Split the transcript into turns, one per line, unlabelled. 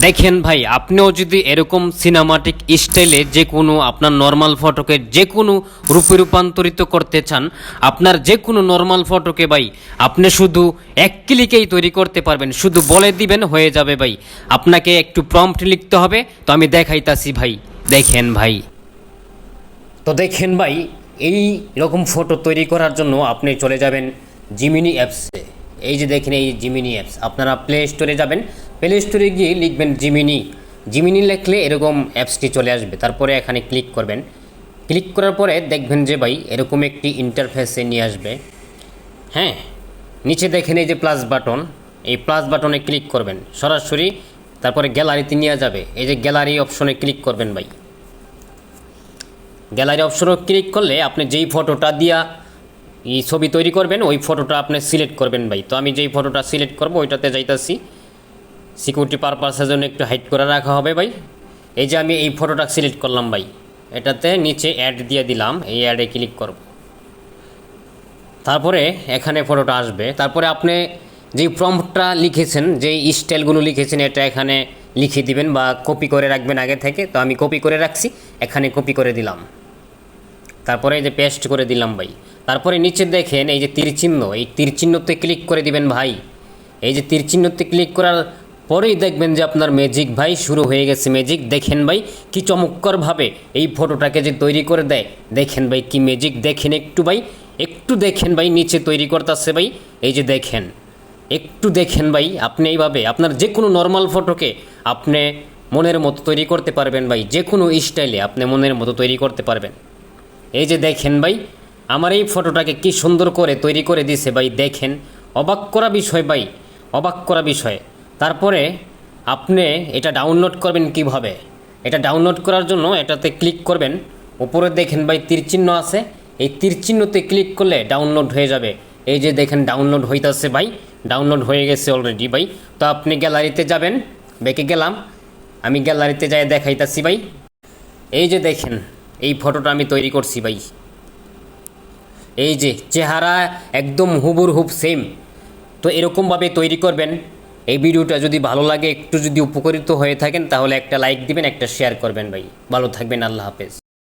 দেখেন ভাই, আপনিও যদি এরকম সিনেমাটিক স্টাইলে যে কোনো আপনার নর্মাল ফটোকে যে কোনো রূপে রূপান্তরিত করতে চান, আপনার যে কোনো নর্মাল ফটোকে ভাই আপনি শুধু এক ক্লিকেই তৈরি করতে পারবেন। শুধু বলে দিবেন, হয়ে যাবে ভাই। আপনাকে একটু প্রম্পট লিখতে হবে, তো আমি দেখাইতাছি ভাই। দেখেন ভাই, তো দেখেন ভাই, এই রকম ফটো তৈরি করার জন্য আপনি চলে যাবেন জিমিনি অ্যাপসে। এই যে দেখেন, এই জিমিনি অ্যাপস, আপনারা প্লে স্টোরে যাবেন। প্লে স্টোরে গিয়ে লিখবেন জিমিনি। জিমিনি লিখলে এরকম অ্যাপসটি চলে আসবে। তারপরে এখানে ক্লিক করবেন। ক্লিক করার পরে দেখবেন যে ভাই এরকম একটি ইন্টারফেসে নিয়ে আসবে। হ্যাঁ, নিচে দেখেন এই যে প্লাস বাটন, এই প্লাস বাটনে ক্লিক করবেন সরাসরি। তারপরে গ্যালারিতে নিয়ে যাবে। এই যে গ্যালারি অপশনে ক্লিক করবেন ভাই। গ্যালারি অপশনে ক্লিক করলে আপনি যেই ফটোটা দিয়া এই ছবি তৈরি করবেন, ওই ফটোটা আপনি সিলেক্ট করবেন ভাই। তো আমি যেই ফটোটা সিলেক্ট করব ওইটাতে যাইতাছি। সিকিউরিটি পারপাসের জন্য একটু হাইড করে রাখা হবে ভাই। এই যে আমি এই ফটোটা সিলেক্ট করলাম ভাই, এটাতে নিচে অ্যাড দিয়ে দিলাম। এই অ্যাডে ক্লিক করব, তারপরে এখানে ফটোটা আসবে। তারপরে আপনি যেই প্রম্পটটা লিখেছেন, যেই স্টাইলগুলো লিখেছেন, এটা এখানে লিখে দিবেন বা কপি করে রাখবেন আগে থেকে। তো আমি কপি করে রাখছি, এখানে কপি করে দিলাম। তারপরে এই যে পেস্ট করে দিলাম ভাই। তারপরে নিচে দেখেন এই যে তীর চিহ্ন, এই তীর চিহ্নতে ক্লিক করে দিবেন ভাই। এই যে তীর চিহ্নতে ক্লিক করার পরেই দেখবেন যে আপনার ম্যাজিক ভাই শুরু হয়ে গেছে। ম্যাজিক দেখেন ভাই, কি চমৎকারভাবে এই ফটোটাকে যে তৈরি করে দেয়। দেখেন ভাই কি ম্যাজিক, দেখেন একটু ভাই, একটু দেখেন ভাই, নিচে তৈরি করতেছে ভাই। এই যে দেখেন, একটু দেখেন ভাই। আপনি এইভাবে আপনার যে কোনো নর্মাল ফটোকে আপনি মনের মতো তৈরি করতে পারবেন ভাই। যে কোনো স্টাইলে আপনি মনের মতো তৈরি করতে পারবেন। এই যে দেখেন ভাই, আমার এই ফটোটাকে কি সুন্দর করে তৈরি করে দিছে ভাই। দেখেন, অবাক করা বিষয় ভাই, অবাক করা বিষয়। তারপরে আপনি এটা ডাউনলোড করবেন কিভাবে? এটা ডাউনলোড করার জন্য এটাতে ক্লিক করবেন। উপরে দেখেন ভাই তীরচিহ্ন আছে, এই তীরচিহ্নতে ক্লিক করলে ডাউনলোড হয়ে যাবে। এই যে দেখেন ডাউনলোড হইতাছে ভাই, ডাউনলোড হয়ে গেছে অলরেডি ভাই। তো আপনি গ্যালারিতে যাবেন, বেঁকে গেলাম, আমি গ্যালারিতে যাই দেখাইতাছি ভাই। এই যে দেখেন, এই ফটোটা আমি তৈরি করছি ভাই। এই যে চেহারা একদম হুবহুব সেম। তো এরকমভাবে তৈরি করবেন। এই ভিডিওটা যদি ভালো লাগে, একটু যদি উপকৃত হয়ে থাকেন, তাহলে একটা লাইক দিবেন, একটা শেয়ার করবেন ভাই। ভালো থাকবেন, আল্লাহ হাফেজ।